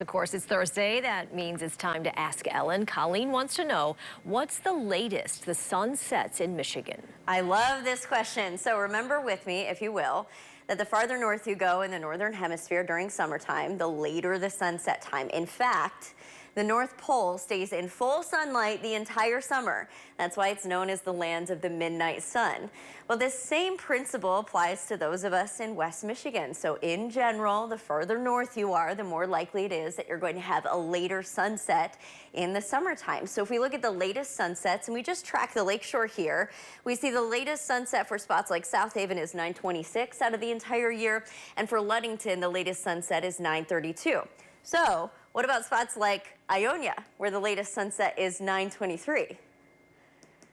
Of course, it's Thursday. That means it's time to ask Ellen. Colleen wants to know, what's the latest the sun sets in Michigan? I love this question. So remember with me, if you will, that the farther north you go in the northern hemisphere during summertime, the later the sunset time. In fact, the North Pole stays in full sunlight the entire summer. That's why it's known as the land of the midnight sun. Well, this same principle applies to those of us in West Michigan. So in general, the further north you are, the more likely it is that you're going to have a later sunset in the summertime. So if we look at the latest sunsets and we just track the lakeshore here, we see the latest sunset for spots like South Haven is 9:26 out of the entire year. And for Ludington, the latest sunset is 9:32. So what about spots like Ionia, where the latest sunset is 9:23?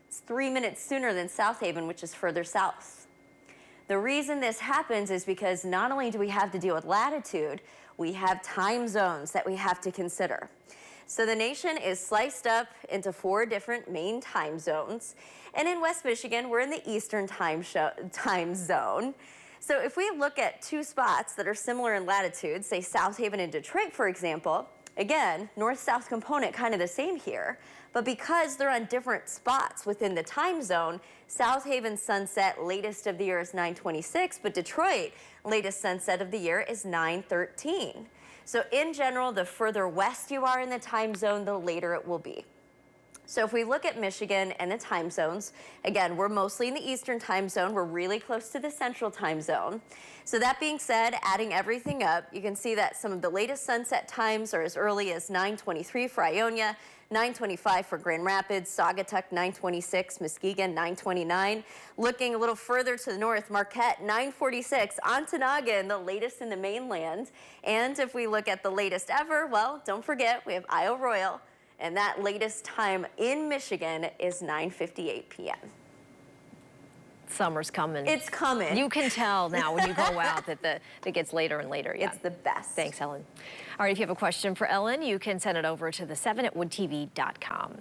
It's 3 minutes sooner than South Haven, which is further south. The reason this happens is because not only do we have to deal with latitude, we have time zones that we have to consider. So the nation is sliced up into 4 different main time zones. And in West Michigan, we're in the Eastern time zone. So if we look at 2 spots that are similar in latitude, say South Haven and Detroit, for example, again, north-south component kind of the same here, but because they're on different spots within the time zone, South Haven's sunset latest of the year is 9:26, but Detroit latest sunset of the year is 9:13. So in general, the further west you are in the time zone, the later it will be. So if we look at Michigan and the time zones, again, we're mostly in the Eastern time zone. We're really close to the Central time zone. So that being said, adding everything up, you can see that some of the latest sunset times are as early as 9:23 for Ionia, 9:25 for Grand Rapids, Saugatuck 9:26, Muskegon 9:29. Looking a little further to the north, Marquette 9:46, Ontonagon the latest in the mainland. And if we look at the latest ever, well, don't forget we have Isle Royale. And that latest time in Michigan is 9:58 p.m. Summer's coming. It's coming. You can tell now when you go out that it gets later and later. Yeah. It's the best. Thanks, Ellen. All right, if you have a question for Ellen, you can send it over to the 7 at woodtv.com.